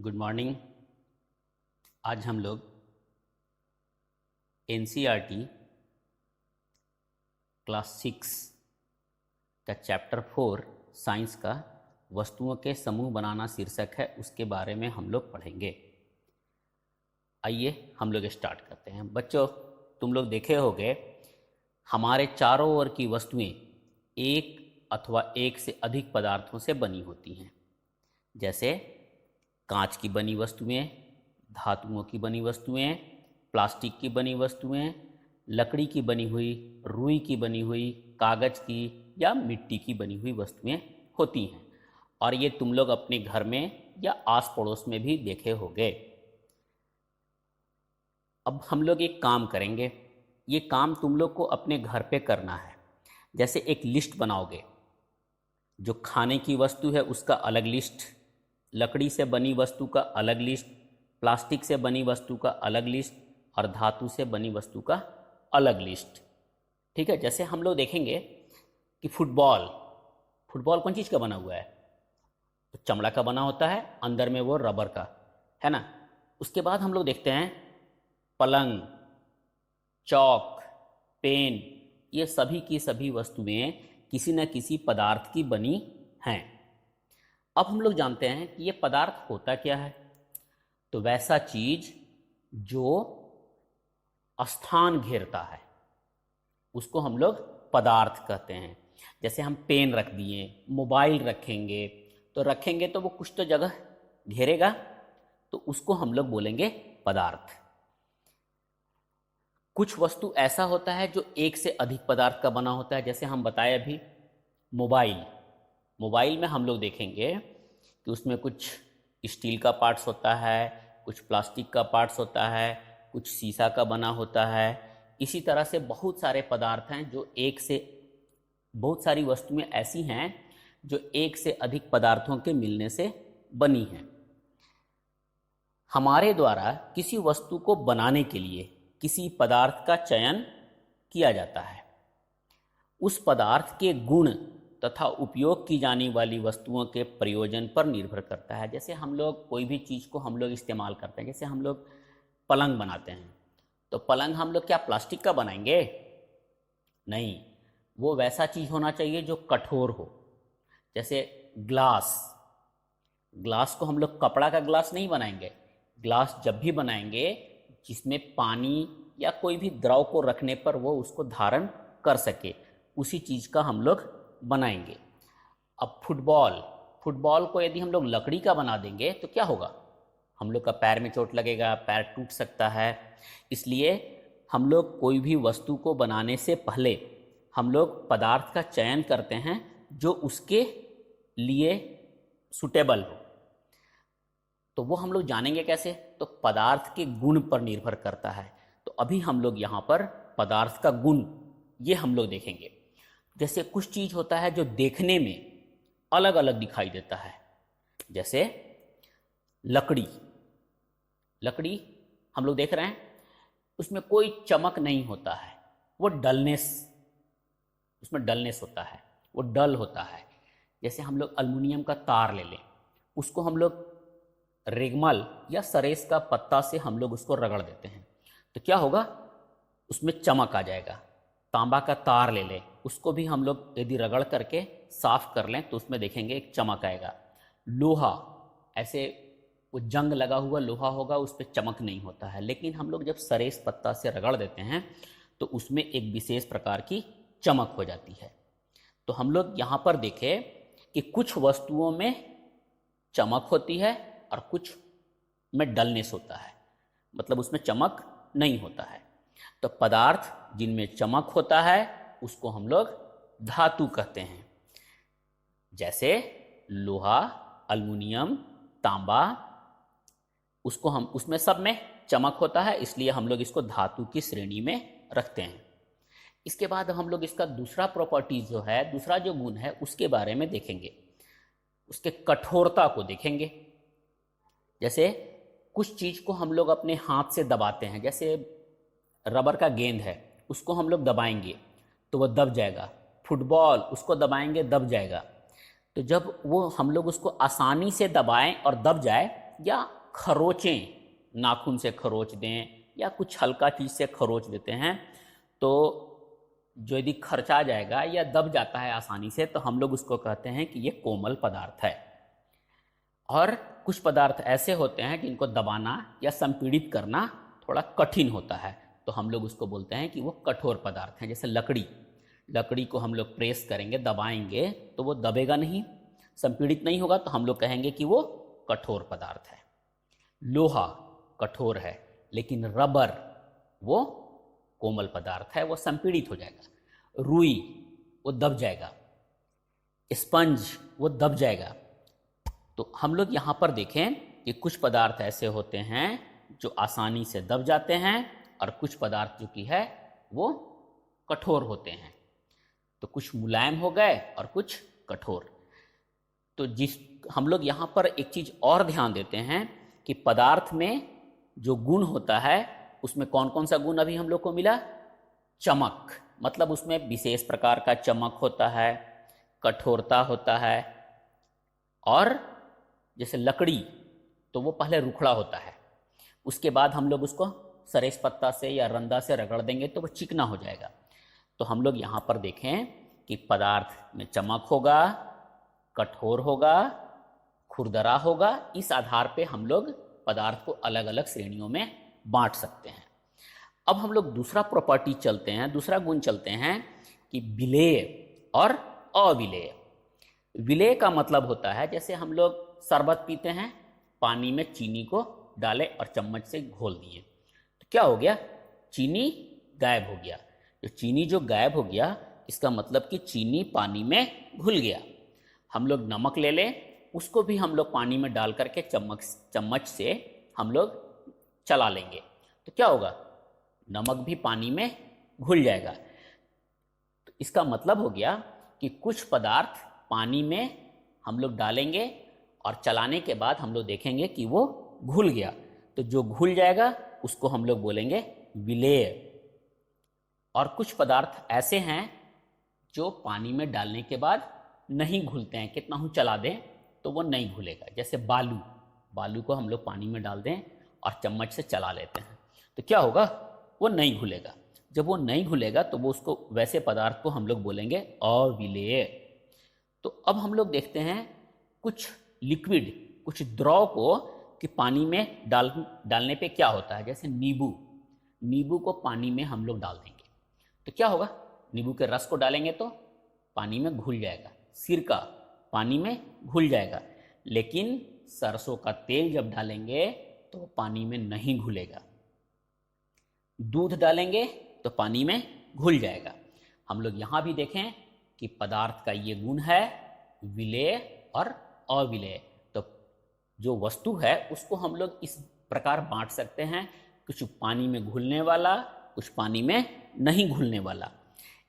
Good morning. आज हम लोग एनसीईआरटी क्लास 6 का चैप्टर 4 साइंस का वस्तुओं के समूह बनाना शीर्षक है, उसके बारे में हम लोग पढ़ेंगे। आइए हम लोग स्टार्ट करते हैं। बच्चों, तुम लोग देखे होंगे हमारे चारों ओर की वस्तुएं एक अथवा एक से अधिक पदार्थों से बनी होती हैं, जैसे कांच की बनी वस्तुएं, धातुओं की बनी वस्तुएं, प्लास्टिक की बनी वस्तुएं, लकड़ी की बनी हुई, रुई की बनी हुई, कागज़ की या मिट्टी की बनी हुई वस्तुएं होती हैं। और ये तुम लोग अपने घर में या आस पड़ोस में भी देखे होंगे। अब हम लोग एक काम करेंगे। ये काम तुम लोग को अपने घर पे करना है। जैसे एक लिस्ट बनाओगे, जो खाने की वस्तु है उसका अलग लिस्ट, लकड़ी से बनी वस्तु का अलग लिस्ट, प्लास्टिक से बनी वस्तु का अलग लिस्ट और धातु से बनी वस्तु का अलग लिस्ट। ठीक है। जैसे हम लोग देखेंगे कि फुटबॉल कौन चीज़ का बना हुआ है? तो चमड़ा का बना होता है, अंदर में वो रबर का है ना। उसके बाद हम लोग देखते हैं पलंग, चौक, पेन, ये सभी की सभी वस्तुएं किसी न किसी पदार्थ की बनी हैं। अब हम लोग जानते हैं कि ये पदार्थ होता क्या है। तो वैसा चीज जो स्थान घेरता है उसको हम लोग पदार्थ कहते हैं। जैसे हम पेन रख दिए, मोबाइल रखेंगे तो वो कुछ तो जगह घेरेगा, तो उसको हम लोग बोलेंगे पदार्थ। कुछ वस्तु ऐसा होता है जो एक से अधिक पदार्थ का बना होता है। जैसे हम बताए अभी मोबाइल में हम लोग देखेंगे कि उसमें कुछ स्टील का पार्ट्स होता है, कुछ प्लास्टिक का पार्ट्स होता है, कुछ शीशा का बना होता है। इसी तरह से बहुत सारे पदार्थ हैं जो बहुत सारी वस्तुएं ऐसी हैं जो एक से अधिक पदार्थों के मिलने से बनी हैं। हमारे द्वारा किसी वस्तु को बनाने के लिए किसी पदार्थ का चयन किया जाता है। उस पदार्थ के गुण तथा उपयोग की जाने वाली वस्तुओं के प्रयोजन पर निर्भर करता है। जैसे हम लोग कोई भी चीज़ को हम लोग इस्तेमाल करते हैं, जैसे हम लोग पलंग बनाते हैं, तो पलंग हम लोग क्या प्लास्टिक का बनाएंगे? नहीं, वो वैसा चीज़ होना चाहिए जो कठोर हो। जैसे ग्लास को हम लोग कपड़ा का ग्लास नहीं बनाएंगे। ग्लास जब भी बनाएंगे जिसमें पानी या कोई भी द्रव को रखने पर वो उसको धारण कर सके, उसी चीज़ का हम लोग बनाएंगे। अब फुटबॉल को यदि हम लोग लकड़ी का बना देंगे तो क्या होगा? हम लोग का पैर में चोट लगेगा, पैर टूट सकता है। इसलिए हम लोग कोई भी वस्तु को बनाने से पहले हम लोग पदार्थ का चयन करते हैं जो उसके लिए सुटेबल हो। तो वो हम लोग जानेंगे कैसे? तो पदार्थ के गुण पर निर्भर करता है। तो अभी हम लोग यहाँ पर पदार्थ का गुण ये हम लोग देखेंगे। जैसे कुछ चीज़ होता है जो देखने में अलग अलग दिखाई देता है। जैसे लकड़ी हम लोग देख रहे हैं, उसमें कोई चमक नहीं होता है, उसमें डलनेस होता है, वो डल होता है। जैसे हम लोग एल्युमिनियम का तार ले लें, उसको हम लोग रेगमाल या सरेस का पत्ता से हम लोग उसको रगड़ देते हैं तो क्या होगा? उसमें चमक आ जाएगा। तांबा का तार ले लें, उसको भी हम लोग यदि रगड़ करके साफ कर लें तो उसमें देखेंगे एक चमक आएगा। लोहा, ऐसे वो जंग लगा हुआ लोहा होगा, उस पर चमक नहीं होता है। लेकिन हम लोग जब सरेस पत्ता से रगड़ देते हैं तो उसमें एक विशेष प्रकार की चमक हो जाती है। तो हम लोग यहाँ पर देखें कि कुछ वस्तुओं में चमक होती है और कुछ में डलनेस होता है, मतलब उसमें चमक नहीं होता है। तो पदार्थ जिनमें चमक होता है उसको हम लोग धातु कहते हैं। जैसे लोहा, एल्युमिनियम, तांबा, उसमें सब में चमक होता है, इसलिए हम लोग इसको धातु की श्रेणी में रखते हैं। इसके बाद हम लोग इसका दूसरा प्रॉपर्टीज जो है, दूसरा जो गुण है उसके बारे में देखेंगे। उसके कठोरता को देखेंगे। जैसे कुछ चीज़ को हम लोग अपने हाथ से दबाते हैं, जैसे रबर का गेंद है, उसको हम लोग दबाएंगे तो वह दब जाएगा। फुटबॉल, उसको दबाएंगे दब जाएगा। तो जब वो हम लोग उसको आसानी से दबाएं और दब जाए, या खरोचें, नाखून से खरोच दें या कुछ हल्का चीज़ से खरोच देते हैं, तो जो यदि खर्चा जाएगा या दब जाता है आसानी से, तो हम लोग उसको कहते हैं कि ये कोमल पदार्थ है। और कुछ पदार्थ ऐसे होते हैं जिनको दबाना या संपीड़ित करना थोड़ा कठिन होता है, तो हम लोग उसको बोलते हैं कि वो कठोर पदार्थ हैं। जैसे लकड़ी को हम लोग प्रेस करेंगे, दबाएंगे, तो वो दबेगा नहीं, संपीड़ित नहीं होगा, तो हम लोग कहेंगे कि वो कठोर पदार्थ है। लोहा कठोर है, लेकिन रबर वो कोमल पदार्थ है, वो संपीड़ित हो जाएगा। रुई वो दब जाएगा, स्पंज वो दब जाएगा। तो हम लोग यहाँ पर देखें कि कुछ पदार्थ ऐसे होते हैं जो आसानी से दब जाते हैं, और कुछ पदार्थ जो कि है वो कठोर होते हैं। तो कुछ मुलायम हो गए और कुछ कठोर। तो हम लोग यहाँ पर एक चीज़ और ध्यान देते हैं कि पदार्थ में जो गुण होता है, उसमें कौन कौन सा गुण अभी हम लोग को मिला? चमक, मतलब उसमें विशेष प्रकार का चमक होता है, कठोरता होता है। और जैसे लकड़ी, तो वो पहले रुखड़ा होता है, उसके बाद हम लोग उसको सरेस पत्ता से या रंदा से रगड़ देंगे तो वो चिकना हो जाएगा। तो हम लोग यहाँ पर देखें कि पदार्थ में चमक होगा, कठोर होगा, खुरदरा होगा। इस आधार पे हम लोग पदार्थ को अलग अलग श्रेणियों में बांट सकते हैं। अब हम लोग दूसरा प्रॉपर्टी चलते हैं, दूसरा गुण चलते हैं कि विलेय और अविलेय। विलेय का मतलब होता है, जैसे हम लोग शरबत पीते हैं, पानी में चीनी को डाले और चम्मच से घोल दिए, तो क्या हो गया? चीनी गायब हो गया। तो चीनी जो गायब हो गया, इसका मतलब कि चीनी पानी में घुल गया। हम लोग नमक ले लें, उसको भी हम लोग पानी में डाल करके चम्मच से हम लोग चला लेंगे, तो क्या होगा? नमक भी पानी में घुल जाएगा। तो इसका मतलब हो गया कि कुछ पदार्थ पानी में हम लोग डालेंगे और चलाने के बाद हम लोग देखेंगे कि वो घुल गया, तो जो घुल जाएगा उसको हम लोग बोलेंगे विलेय। और कुछ पदार्थ ऐसे हैं जो पानी में डालने के बाद नहीं घुलते हैं, कितना ही चला दें तो वो नहीं घुलेगा। जैसे बालू को हम लोग पानी में डाल दें और चम्मच से चला लेते हैं, तो क्या होगा? वो नहीं घुलेगा। जब वो नहीं घुलेगा तो वो उसको, वैसे पदार्थ को हम लोग बोलेंगे अविलेय। तो अब हम लोग देखते हैं कुछ लिक्विड, कुछ द्रव को कि पानी में डालने पे क्या होता है। जैसे नींबू को पानी में हम लोग डाल देंगे तो क्या होगा? नींबू के रस को डालेंगे तो पानी में घुल जाएगा। सिरका पानी में घुल जाएगा, लेकिन सरसों का तेल जब डालेंगे तो पानी में नहीं घुलेगा। दूध डालेंगे तो पानी में घुल जाएगा। हम लोग यहाँ भी देखें कि पदार्थ का ये गुण है विलेय और अविलेय। तो जो वस्तु है उसको हम लोग इस प्रकार बांट सकते हैं, कुछ पानी में घुलने वाला, कुछ पानी में नहीं घुलने वाला।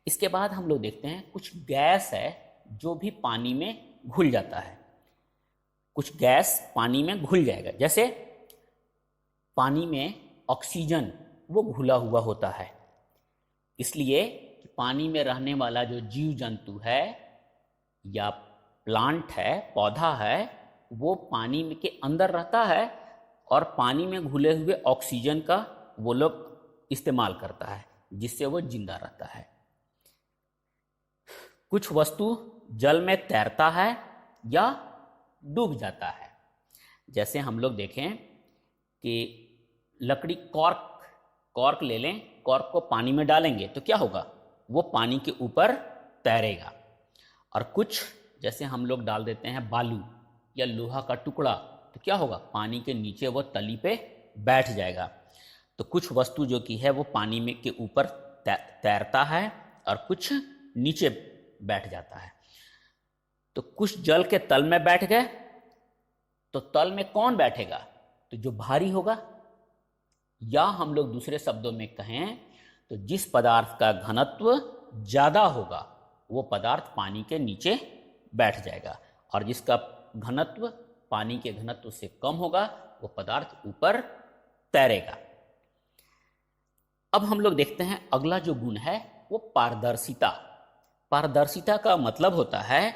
इसके बाद हम लोग देखते हैं कुछ गैस है जो भी पानी में घुल जाता है। कुछ गैस पानी में घुल जाएगा, जैसे पानी में ऑक्सीजन वो घुला हुआ होता है, इसलिए पानी में रहने वाला जो जीव जंतु है या प्लांट है, पौधा है, वो पानी के अंदर रहता है और पानी में घुले हुए ऑक्सीजन का वो लोग इस्तेमाल करता है, जिससे वो जिंदा रहता है। कुछ वस्तु जल में तैरता है या डूब जाता है। जैसे हम लोग देखें कि लकड़ी, कॉर्क ले लें, कॉर्क को पानी में डालेंगे तो क्या होगा? वो पानी के ऊपर तैरेगा। और कुछ जैसे हम लोग डाल देते हैं बालू या लोहा का टुकड़ा, तो क्या होगा? पानी के नीचे वो तली पे बैठ जाएगा। तो कुछ वस्तु जो कि है वो पानी में के ऊपर तैरता है और कुछ नीचे बैठ जाता है। तो कुछ जल के तल में बैठ गए, तो तल में कौन बैठेगा? तो जो भारी होगा। या हम लोग दूसरे शब्दों में कहें तो जिस पदार्थ का घनत्व ज़्यादा होगा वो पदार्थ पानी के नीचे बैठ जाएगा, और जिसका घनत्व पानी के घनत्व से कम होगा वो पदार्थ ऊपर तैरेगा। अब हम लोग देखते हैं अगला जो गुण है वो पारदर्शिता। पारदर्शिता का मतलब होता है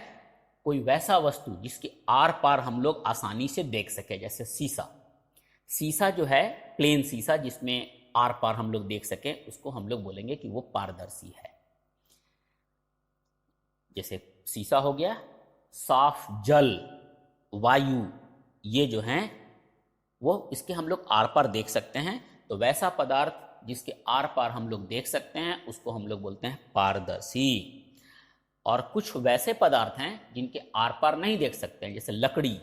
कोई वैसा वस्तु जिसके आर पार हम लोग आसानी से देख सके, जैसे शीशा। शीशा जो है, प्लेन शीशा जिसमें आर पार हम लोग देख सके, उसको हम लोग बोलेंगे कि वो पारदर्शी है। जैसे शीशा हो गया, साफ जल, वायु, ये जो हैं वो इसके हम लोग आर पार देख सकते हैं। तो वैसा पदार्थ जिसके आर पार हम लोग देख सकते हैं उसको हम लोग बोलते हैं पारदर्शी। और कुछ वैसे पदार्थ हैं जिनके आर पार नहीं देख सकते हैं, जैसे लकड़ी,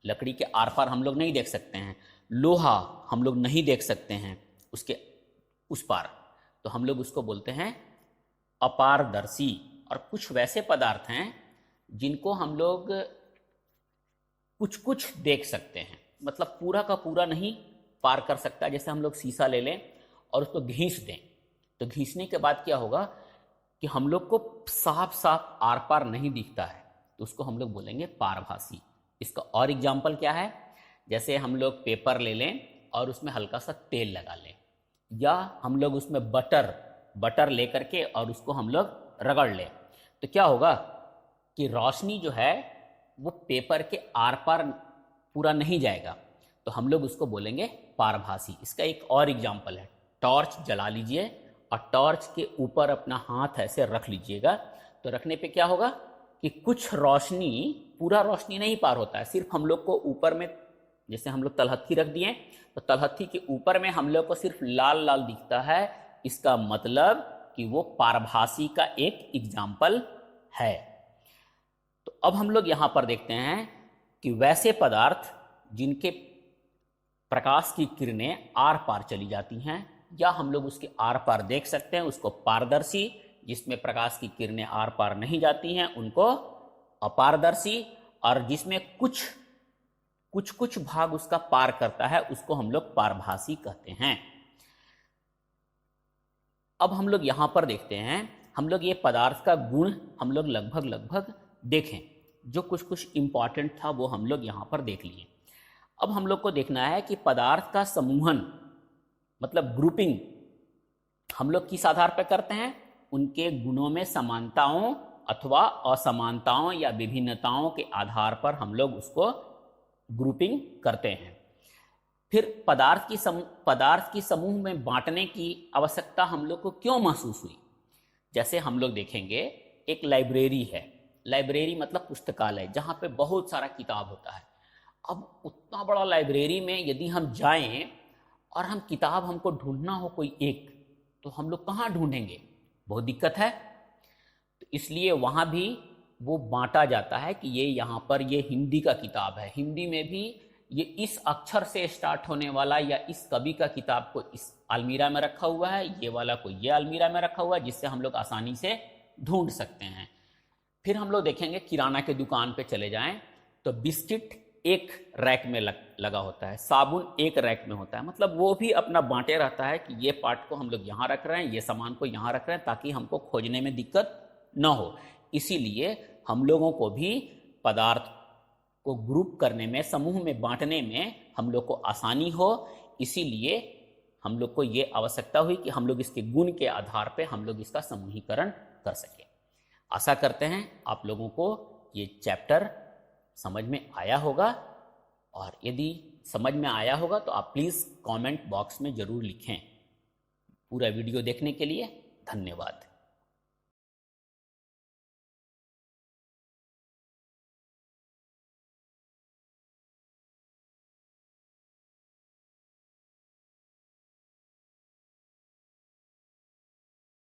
लकड़ी के आर पार हम लोग नहीं देख सकते हैं। लोहा हम लोग नहीं देख सकते हैं उसके उस पार, तो हम लोग उसको बोलते हैं अपारदर्शी। और कुछ वैसे पदार्थ हैं जिनको हम लोग कुछ कुछ देख सकते हैं, मतलब पूरा का पूरा नहीं पार कर सकता। जैसे हम लोग शीशा ले लें और उसको घींच दें, तो घींचने के बाद क्या होगा कि हम लोग को साफ साफ आर पार नहीं दिखता है, तो उसको हम लोग बोलेंगे पारभासी। इसका और एग्जाम्पल क्या है, जैसे हम लोग पेपर ले लें और उसमें हल्का सा तेल लगा लें, या हम लोग उसमें बटर ले करके और उसको हम लोग रगड़ लें, तो क्या होगा कि रोशनी जो है वो पेपर के आर पार पूरा नहीं जाएगा, तो हम लोग उसको बोलेंगे पारभासी। इसका एक और एग्जाम्पल है, टॉर्च जला लीजिए और टॉर्च के ऊपर अपना हाथ ऐसे रख लीजिएगा, तो रखने पे क्या होगा कि कुछ रोशनी, पूरा रोशनी नहीं पार होता है, सिर्फ हम लोग को ऊपर में, जैसे हम लोग तलहथी रख दिए तो तलहथी के ऊपर में हम लोग को सिर्फ लाल लाल दिखता है। इसका मतलब कि वो पारभासी का एक एग्जाम्पल है। तो अब हम लोग यहाँ पर देखते हैं कि वैसे पदार्थ जिनके प्रकाश की किरणें आर पार चली जाती हैं या हम लोग उसके आर पार देख सकते हैं, उसको पारदर्शी। जिसमें प्रकाश की किरणें आर पार नहीं जाती हैं उनको अपारदर्शी। और जिसमें कुछ भाग उसका पार करता है उसको हम लोग पारभासी कहते हैं। अब हम लोग यहाँ पर देखते हैं, हम लोग ये पदार्थ का गुण हम लोग लगभग देखें, जो कुछ इंपॉर्टेंट था वो हम लोग यहाँ पर देख लिए। अब हम लोग को देखना है कि पदार्थ का समूहन, मतलब ग्रुपिंग, हम लोग किस आधार पर करते हैं, उनके गुणों में समानताओं अथवा असमानताओं या विभिन्नताओं के आधार पर हम लोग उसको ग्रुपिंग करते हैं। फिर पदार्थ की समूह में बांटने की आवश्यकता हम लोग को क्यों महसूस हुई। जैसे हम लोग देखेंगे, एक लाइब्रेरी है, लाइब्रेरी मतलब पुस्तकालय, जहाँ पे बहुत सारा किताब होता है। अब उतना बड़ा लाइब्रेरी में यदि हम जाएं और हम किताब हमको ढूंढना हो कोई एक, तो हम लोग कहाँ ढूंढेंगे, बहुत दिक्कत है। तो इसलिए वहाँ भी वो बांटा जाता है कि ये यहाँ पर ये हिंदी का किताब है, हिंदी में भी ये इस अक्षर से स्टार्ट होने वाला या इस कवि का किताब को इस अलमीरा में रखा हुआ है, ये वाला को ये अलमीरा में रखा हुआ है, जिससे हम लोग आसानी से ढूंढ सकते हैं। फिर हम लोग देखेंगे किराना के दुकान पे चले जाएं तो बिस्किट एक रैक में लगा होता है, साबुन एक रैक में होता है, मतलब वो भी अपना बांटे रहता है कि ये पार्ट को हम लोग यहाँ रख रहे हैं, ये सामान को यहाँ रख रहे हैं, ताकि हमको खोजने में दिक्कत न हो। इसीलिए हम लोगों को भी पदार्थ को ग्रुप करने में, समूह में बांटने में हम लोग को आसानी हो, इसीलिए हम लोग को ये आवश्यकता हुई कि हम लोग इसके गुण के आधार पे हम लोग इसका समूहीकरण कर सकें। आशा करते हैं आप लोगों को ये चैप्टर समझ में आया होगा, और यदि समझ में आया होगा तो आप प्लीज़ कमेंट बॉक्स में ज़रूर लिखें। पूरा वीडियो देखने के लिए धन्यवाद।